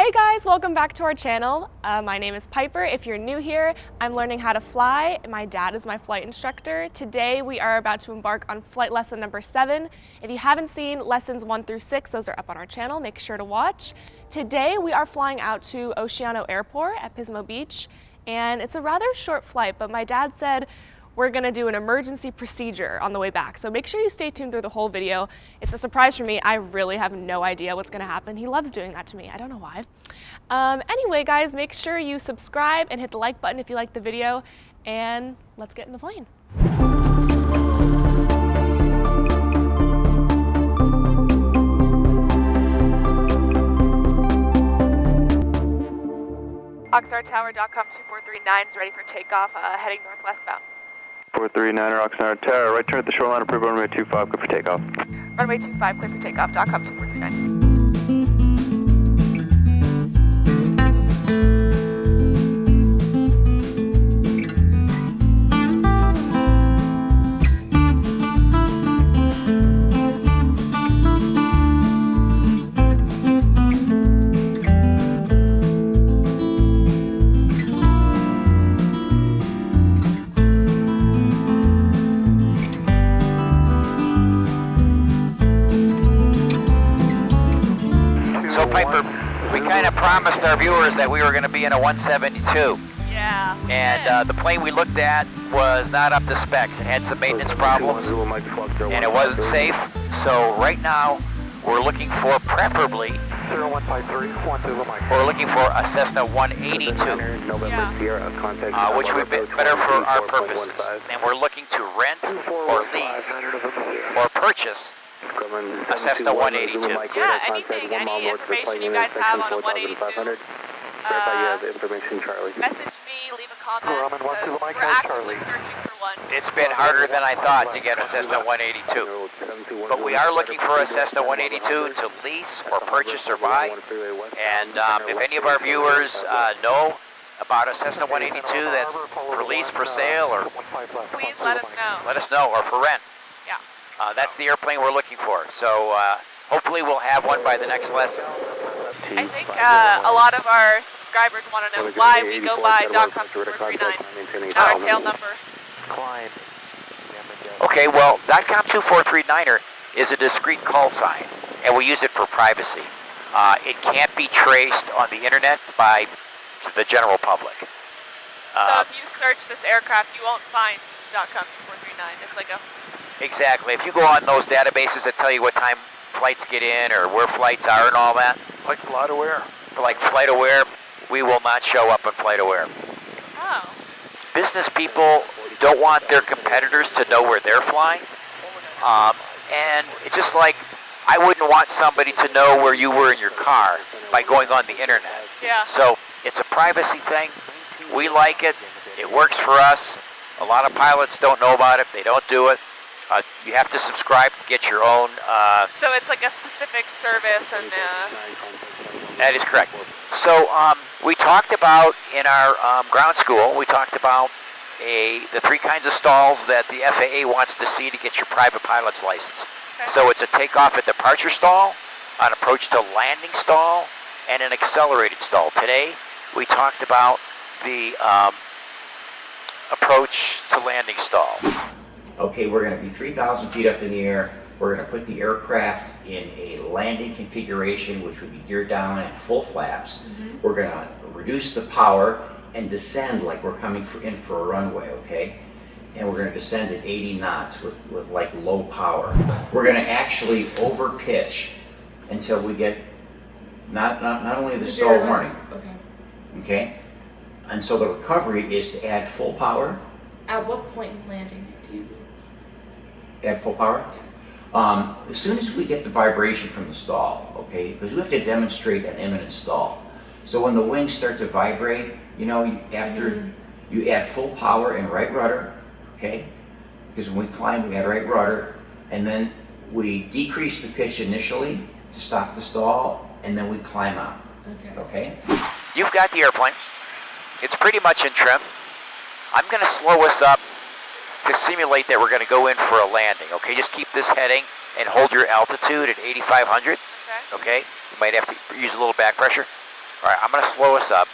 Hey guys, welcome back to our channel. My name is Piper. If you're new here, I'm learning how to fly. My dad is my flight instructor. Today we are about to embark on flight lesson number 7. If you haven't seen lessons 1 through 6, those are up on our channel. Make sure to watch. Today we are flying out to Oceano Airport at Pismo Beach, and it's a rather short flight, but my dad said we're gonna do an emergency procedure on the way back. So make sure you stay tuned through the whole video. It's a surprise for me. I really have no idea what's gonna happen. He loves doing that to me. I don't know why. Anyway, guys, make sure you subscribe and hit the like button if you liked the video, and let's get in the plane. OxnardTower.com 2439 is ready for takeoff, heading northwestbound. 439 Oxnard Tower, right turn at the shoreline, approve runway 25, clear for takeoff. Runway 25, clear for takeoff, .com 2439. So Piper, we kind of promised our viewers that we were going to be in a 172. Yeah. And the plane we looked at was not up to specs. It had some maintenance problems, and it wasn't safe. So right now, we're looking for preferably, we're looking for a Cessna 182, which would be better for our purposes. And we're looking to rent or lease or purchase a Cessna 182. Yeah, anything, any information you guys have on a 182, message me, leave a comment, because we're actively searching for one. It's been harder than I thought to get a Cessna 182. But we are looking for a Cessna 182 to lease or purchase or buy. And if any of our viewers know about a Cessna 182 that's for lease, for sale, or Please let us know. let us know, or for rent. Yeah. That's the airplane we're looking for. So hopefully we'll have one by the next lesson. I think a lot of our subscribers want to know why we go by .com 2439, not our tail number. Okay, well, .com 2439er is a discrete call sign, and we use it for privacy. It can't be traced on the internet by the general public. So if you search this aircraft, you won't find .com 2439. It's like a... Exactly. If you go on those databases that tell you what time flights get in or where flights are and all that, Like FlightAware. like FlightAware, we will not show up on FlightAware. Oh. Business people don't want their competitors to know where they're flying. And it's just like, I wouldn't want somebody to know where you were in your car by going on the internet. Yeah. So it's a privacy thing. We like it. It works for us. A lot of pilots don't know about it. They don't do it. You have to subscribe to get your own. So it's like a specific service, and That is correct. So we talked about in our ground school, we talked about the 3 kinds of stalls that the FAA wants to see to get your private pilot's license. Okay. So it's a takeoff and departure stall, an approach to landing stall, and an accelerated stall. Today we talked about the approach to landing stall. Okay, we're going to be 3,000 feet up in the air. We're going to put the aircraft in a landing configuration, which would be geared down at full flaps. Mm-hmm. We're going to reduce the power and descend like we're coming in for a runway, okay? And we're going to descend at 80 knots with like low power. We're going to actually over pitch until we get not only the stall warning, okay? And so the recovery is to add full power. At what point in landing do you... At full power? As soon as we get the vibration from the stall, okay, because we have to demonstrate an imminent stall. So when the wings start to vibrate, you know, after you add full power and right rudder, okay, because when we climb, we add right rudder, and then we decrease the pitch initially to stop the stall, and then we climb out, okay? You've got the airplane. It's pretty much in trim. I'm going to slow us up to simulate that we're going to go in for a landing, okay? Just keep this heading and hold your altitude at 8,500, okay? You might have to use a little back pressure. All right, I'm going to slow us up.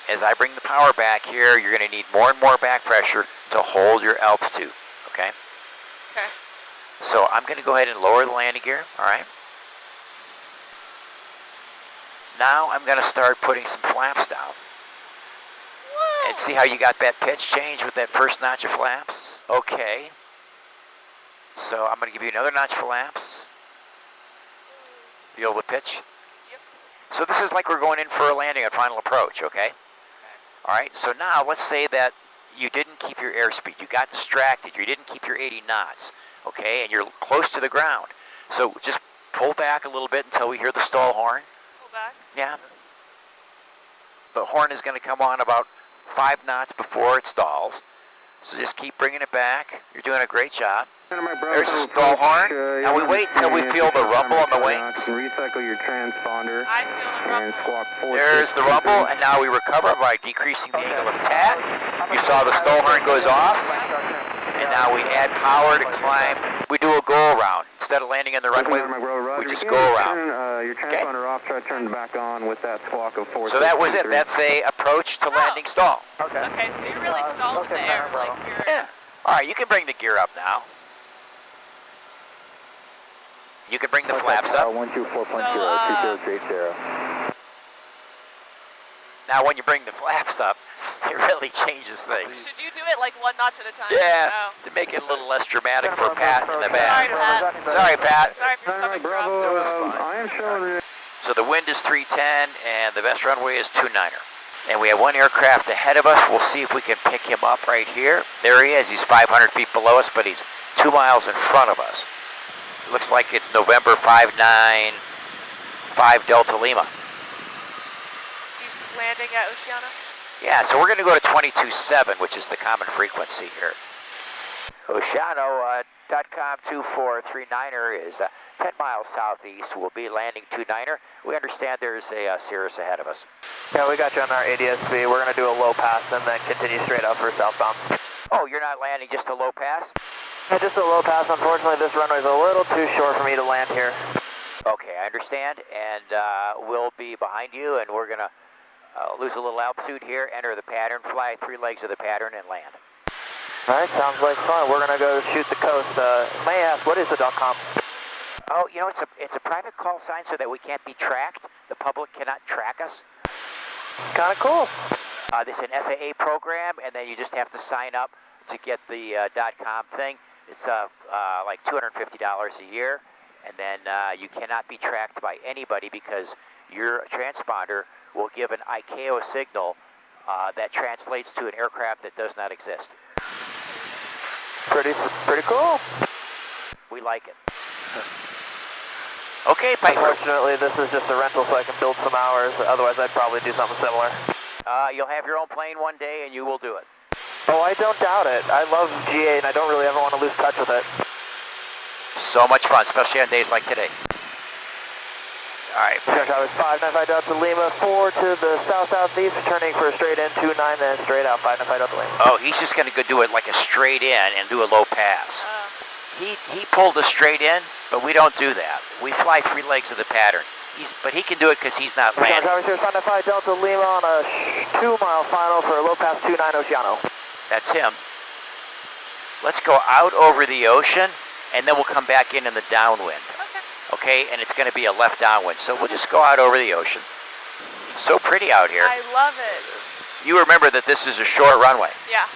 As I bring the power back here, you're going to need more and more back pressure to hold your altitude, okay? Okay. So I'm going to go ahead and lower the landing gear, all right? Now I'm going to start putting some flaps down. Whoa. And see how you got that pitch change with that first notch of flaps? Okay. So I'm going to give you another notch of flaps. Feel the pitch? Yep. So this is like we're going in for a landing at final approach, okay? All right, so now let's say that you didn't keep your airspeed. You got distracted. You didn't keep your 80 knots, okay? And you're close to the ground. So just pull back a little bit until we hear the stall horn. Pull back. Yeah. The horn is going to come on about 5 knots before it stalls. So just keep bringing it back. You're doing a great job. There's the stall horn. Now we wait until we feel the rumble on the wings. Recycle your transponder. I feel the And rumble. squawk 4. There's the rumble, and now we recover by decreasing the angle of attack. You saw the stall horn goes off, and now we add power to climb. We do a go around. Instead of landing in the runway, we just go around. Your transponder off, try to turn it back on with that squawk of 4. So that was it. That's a approach to landing stall. Okay, so you're really stalled in the air, like you're... Yeah. All right, you can bring the gear up now. You can bring the flaps up. 124.0, Now, when you bring the flaps up, it really changes things. Should you do it like one notch at a time? Yeah, Oh. to make it a little less dramatic for Pat in the Sorry, back. Pat. Sorry, Pat. Sorry if your stomach dropped. I am showing So the wind is 310, and the best runway is 29er. And we have one aircraft ahead of us. We'll see if we can pick him up right here. There he is. He's 500 feet below us, but he's 2 miles in front of us. It looks like it's November 595 Delta Lima. He's landing at Oceano? Yeah, so we're going to go to 22.7, which is the common frequency here. Oceano, .com 2439er is 10 miles southeast. We'll be landing 29er. We understand there's a Cirrus ahead of us. Yeah, we got you on our ADS-B. We're going to do a low pass and then continue straight up for southbound. Oh, you're not landing just a low pass? Yeah, just a low pass. Unfortunately, this runway's a little too short for me to land here. Okay, I understand, and we'll be behind you, and we're going to lose a little altitude here, enter the pattern, fly 3 legs of the pattern, and land. All right, sounds like fun. We're going to go shoot the coast. May I ask, what is the .com? Oh, you know, it's a private call sign so that we can't be tracked. The public cannot track us. Kind of cool. This is an FAA program, and then you just have to sign up to get the .com thing. It's like $250 a year, and then you cannot be tracked by anybody because your transponder will give an ICAO signal that translates to an aircraft that does not exist. Pretty cool. We like it. Okay, Piper. Unfortunately, this is just a rental so I can build some hours. Otherwise, I'd probably do something similar. You'll have your own plane one day, and you will do it. Oh, I don't doubt it. I love GA, and I don't really ever want to lose touch with it. So much fun, especially on days like today. All right. Check out 595 Delta Lima, 4 to the south-southeast, turning for a straight in, 29, then straight out, 595 Delta Lima. Oh, he's just going to go do it like a straight in and do a low pass. He pulled a straight in, but we don't do that. We fly 3 legs of the pattern. But he can do it because he's not landing. Check out 595 Delta Lima on a 2-mile final for a low pass 29 Oceano. That's him. Let's go out over the ocean, and then we'll come back in the downwind. Okay, and it's going to be a left downwind. So we'll just go out over the ocean. So pretty out here. I love it. You remember that this is a short runway. Yeah.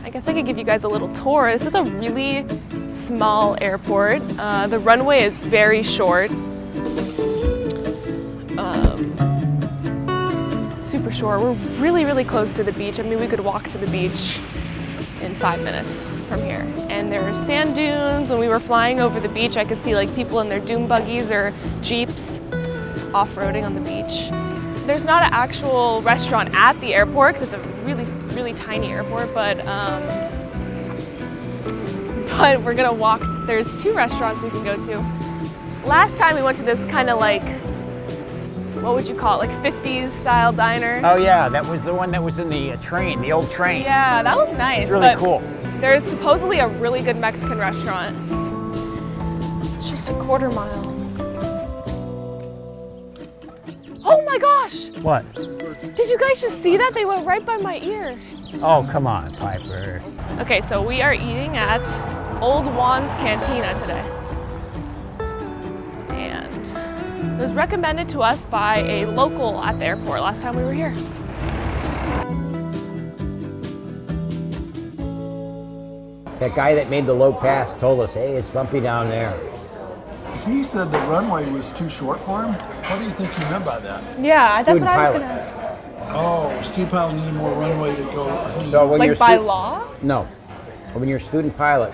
I guess I could give you guys a little tour. This is a really small airport. The runway is very short. So super short. We're really, really close to the beach. I mean, we could walk to the beach in 5 minutes from here. And there are sand dunes. When we were flying over the beach, I could see like people in their dune buggies or Jeeps off-roading on the beach. There's not an actual restaurant at the airport because it's a really, really tiny airport, but we're gonna walk. There's 2 restaurants we can go to. Last time we went to this kind of like, what would you call it, like 50s style diner? Oh yeah, that was the one that was in the train, the old train. Yeah, that was nice. It's really but cool. There's supposedly a really good Mexican restaurant. It's just a quarter mile. Oh my gosh! What? Did you guys just see that? They went right by my ear. Oh, come on, Piper. Okay, so we are eating at Old Juan's Cantina today. And it was recommended to us by a local at the airport last time we were here. That guy that made the low pass told us, hey, it's bumpy down there. He said the runway was too short for him. What do you think he meant by that? Yeah, that's what Student I was pilot. gonna ask. Oh, student pilot needed more runway to go. So when you're Like by law? No. When you're a student pilot,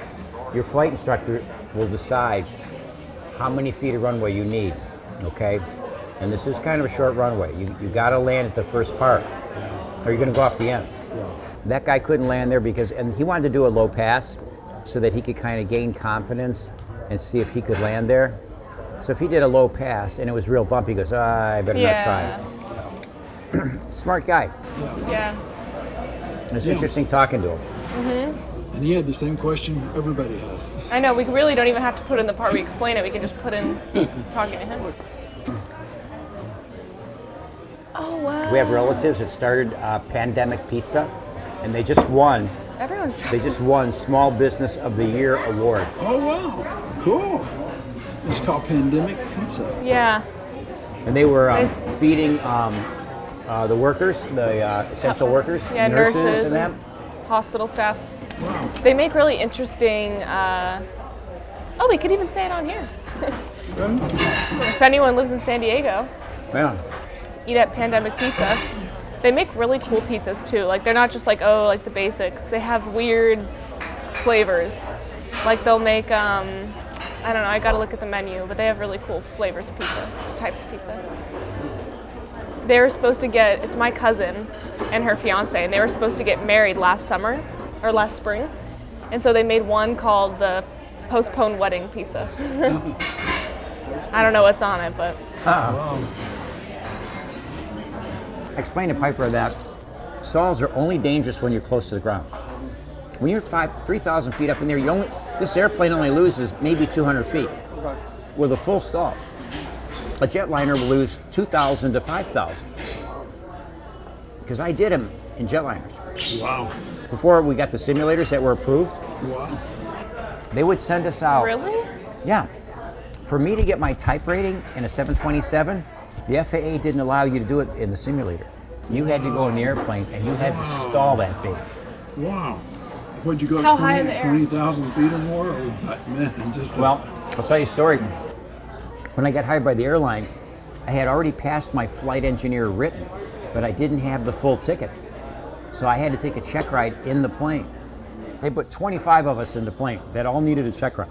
your flight instructor will decide how many feet of runway you need, okay? And this is kind of a short runway. You gotta land at the first part, or you're gonna go off the end. That guy couldn't land there and he wanted to do a low pass so that he could kind of gain confidence and see if he could land there. So if he did a low pass and it was real bumpy, he goes, I better not try it. Smart guy. Yeah. It's interesting talking to him. And he had the same question everybody has. I know, we really don't even have to put in the part we explain it. We can just put in talking to him. Oh, wow. We have relatives that started Pandemic Pizza, and they just won. Everyone. They just won Small Business of the Year award. Oh, wow. Cool. It's called Pandemic Pizza. Yeah. And they were Nice. feeding the workers, the essential workers, Yeah, nurses and them. Hospital staff. Wow. They make really interesting, oh, we could even say it on here. If anyone lives in San Diego, Yeah. eat at Pandemic Pizza. They make really cool pizzas too. Like they're not just like, oh, like the basics. They have weird flavors. Like they'll make, I don't know, I gotta look at the menu, but they have really cool flavors of pizza, types of pizza. They were supposed to get, it's my cousin and her fiance, and they were supposed to get married last summer, or last spring. And so they made one called the postponed wedding pizza. I don't know what's on it, but. Explain to Piper that stalls are only dangerous when you're close to the ground. When you're 3,000 feet up in there, this airplane only loses maybe 200 feet with a full stall. A jetliner will lose 2,000 to 5,000. Because I did them in jetliners. Wow. Before we got the simulators that were approved, Wow. they would send us out. Really? Yeah. For me to get my type rating in a 727, the FAA didn't allow you to do it in the simulator. You had to go in the airplane and you had to stall that big. Wow. What'd you go, How high in the air? 20,000 feet or more? Or what? Man, just Well, I'll tell you a story. When I got hired by the airline, I had already passed my flight engineer written, but I didn't have the full ticket. So I had to take a check ride in the plane. They put 25 of us in the plane that all needed a check ride.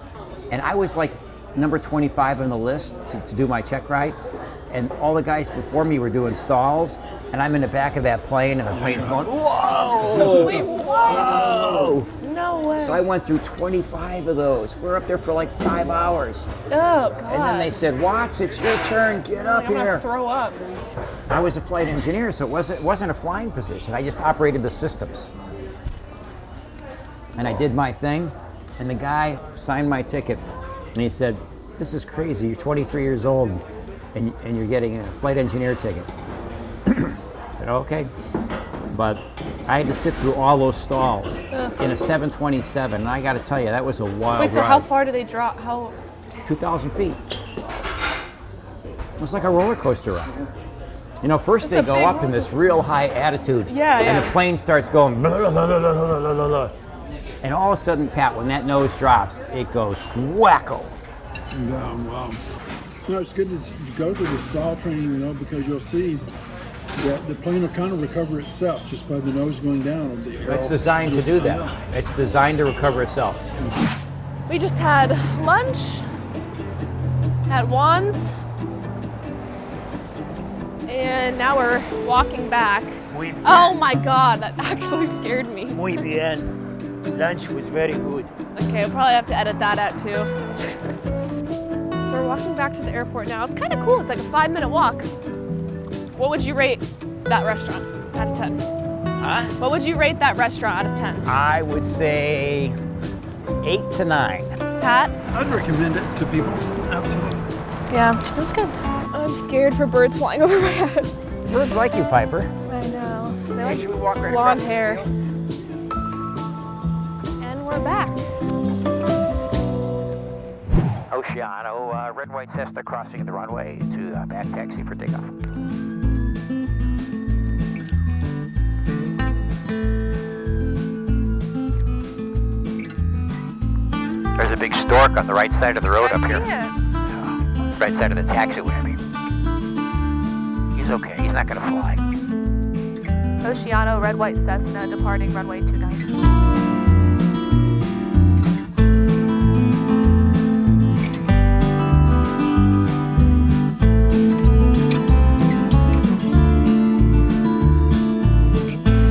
And I was like number 25 on the list to do my check ride. And all the guys before me were doing stalls, and I'm in the back of that plane, and the plane's going, whoa! Wait, whoa! No way. So I went through 25 of those. We're up there for like 5 hours. Oh, God. And then they said, Watts, it's your turn, get up I'm gonna here. throw up. I was a flight engineer, so it wasn't a flying position. I just operated the systems. And I did my thing, and the guy signed my ticket, and he said, this is crazy, you're 23 years old, and you're getting a flight engineer ticket. I said, okay. But I had to sit through all those stalls in a 727, and I got to tell you, that was a wild Wait, so ride. how far do they drop? How? 2,000 feet. It was like a roller coaster ride. You know, first That's they a go big up in this real high attitude, Yeah, and yeah. the plane starts going, blah, blah, blah, blah, blah, blah, blah, blah. And all of a sudden, Pat, when that nose drops, it goes wacko. Wow. You know, it's good to go through the stall training, because you'll see The plane will kind of recover itself just by the nose going down. And the It's designed to do that. It's designed to recover itself. We just had lunch at Juan's, and now we're walking back. Oh my God, that actually scared me. Muy bien. Lunch was very good. Okay, we'll probably have to edit that out too. So we're walking back to the airport now. It's kind of cool. It's like a 5-minute walk. What would you rate that restaurant out of 10? Huh? What would you rate that restaurant out of 10? I would say 8 to 9. Pat? I'd recommend it to people. Absolutely. Yeah, that's good. I'm scared for birds flying over my head. Birds like you, Piper. I know. They Hey, should we walk right blonde across the hair. field? And we're back. Oceano, red, white Cessna crossing the runway to back taxi for takeoff. There's a big stork on the right side of the road up here. Right side of the taxiway, I mean. He's okay, he's not gonna fly. Oceano, red, white Cessna, departing runway 29.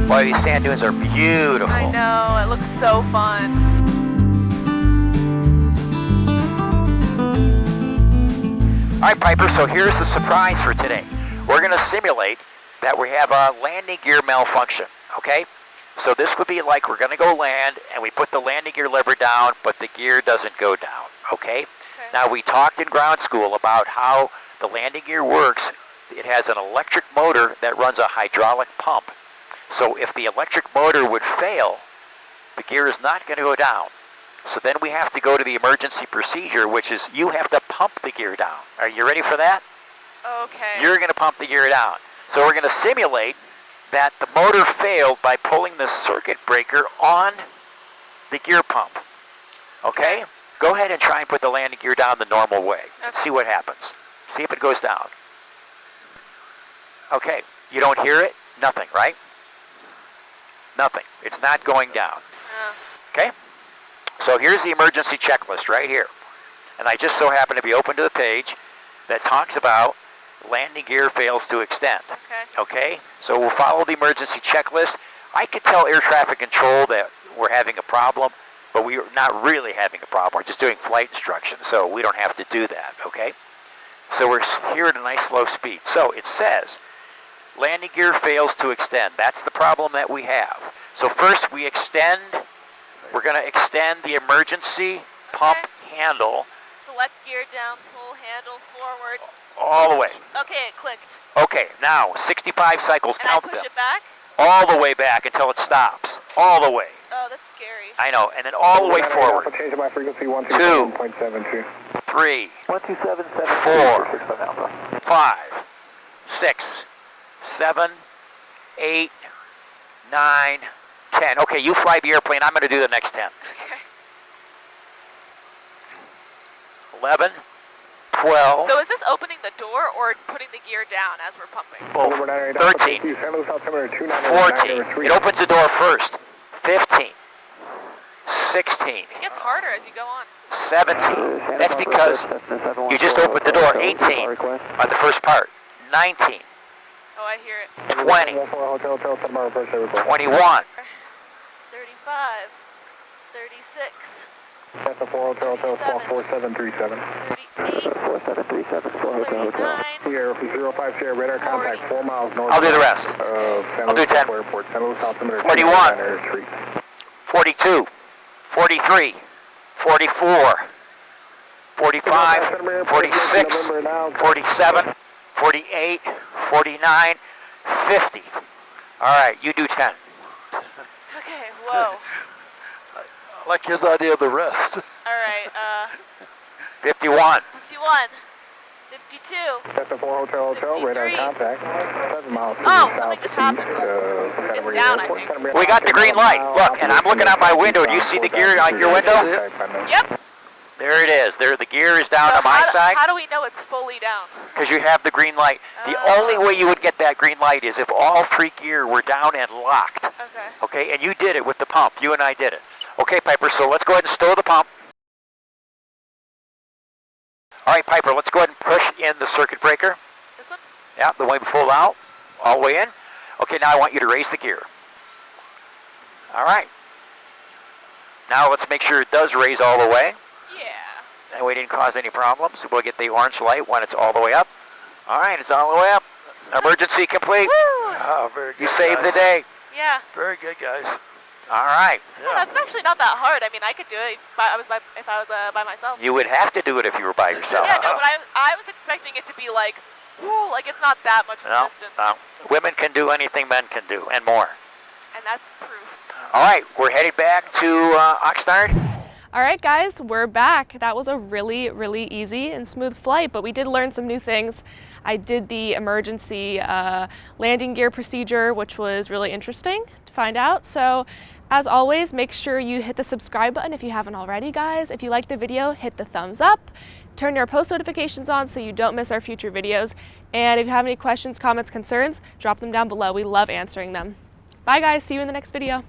Boy, these sand dunes are beautiful. I know, it looks so fun. All right, Piper, so here's the surprise for today. We're gonna simulate that we have a landing gear malfunction, okay? So this would be like we're gonna go land and we put the landing gear lever down, but the gear doesn't go down, okay? Now we talked in ground school about how the landing gear works. It has an electric motor that runs a hydraulic pump. So if the electric motor would fail, the gear is not gonna go down. So then we have to go to the emergency procedure, which is you have to pump the gear down. Are you ready for that? Okay. You're going to pump the gear down. So we're going to simulate that the motor failed by pulling the circuit breaker on the gear pump. Okay? Go ahead and try and put the landing gear down the normal way. And see what happens. See if it goes down. Okay. You don't hear it? Nothing, right? Nothing. It's not going down. Okay? So here's the emergency checklist right here. And I just so happen to be open to the page that talks about landing gear fails to extend. Okay? So we'll follow the emergency checklist. I could tell air traffic control that we're having a problem, but we're not really having a problem. We're just doing flight instructions, so we don't have to do that, okay? So we're here at a nice slow speed. So it says, landing gear fails to extend. That's the problem that we have. So first we extend, we're gonna extend the emergency pump handle. Select gear down, pull handle forward. All the way. Okay, it clicked. Okay, now 65 cycles, And count I push them. it back? All the way back until it stops. All the way. Oh, that's scary. I know, and then all the way forward. Change my frequency 2, 3, 4, 5, 6, 7, 8, 9, 10. Okay, you fly the airplane. I'm going to do the next 10. Okay. 11, 12, So is this opening the door or putting the gear down as we're pumping? 13, 14. It opens the door first. 15, 16, It gets harder as you go on. 17. That's because you just opened the door. 18 on the first part. 19, Oh, I hear it. 20, 21, 35, 36, 4737. 38, 39. Here, 05 Sierra, radar contact 4 miles north. I'll do the rest. San I'll do Luis 10. Airport, San Luis altimeter 41. 29 Street. 42, 43, 44, 45, 46, 47, 48, 49, 50. All right, you do 10. Okay, whoa. I like his idea of the rest. All right, 51, 51, 52. Delta 4 Hotel, radar 53. contact 7 miles. Oh, something just happened. It's down, I think. we got the green light. Look, and I'm looking out my window. Do you see the gear out your window? Yep. There it is. There, the gear is down So on my side. How do we know it's fully down? Because you have the green light. The only way you would get that green light is if all 3 gear were down and locked. Okay. Okay, and you did it with the pump. You and I did it. Okay, Piper, so let's go ahead and stow the pump. All right, Piper, let's go ahead and push in the circuit breaker. This one? Yeah, the one we pulled out, all the way in. Okay, now I want you to raise the gear. All right. Now let's make sure it does raise all the way. Yeah. That way it didn't cause any problems. We'll get the orange light when it's all the way up. All right, it's all the way up. Emergency complete. Woo! Oh, very good. You saved the guys. day. Yeah. Very good, guys. All right. Yeah, that's actually not that hard. I mean, I could do it if I was by myself. You would have to do it if you were by yourself. Yeah, no, but I was expecting it to be like, whoo, like it's not that much No, resistance. no. Women can do anything men can do, and more. And that's proof. All right, we're headed back to Oxnard. All right, guys, we're back. That was a really, really easy and smooth flight, but we did learn some new things. I did the emergency landing gear procedure, which was really interesting to find out. So, as always, make sure you hit the subscribe button if you haven't already, guys. If you liked the video, hit the thumbs up. Turn your post notifications on so you don't miss our future videos. And if you have any questions, comments, concerns, drop them down below. We love answering them. Bye, guys. See you in the next video.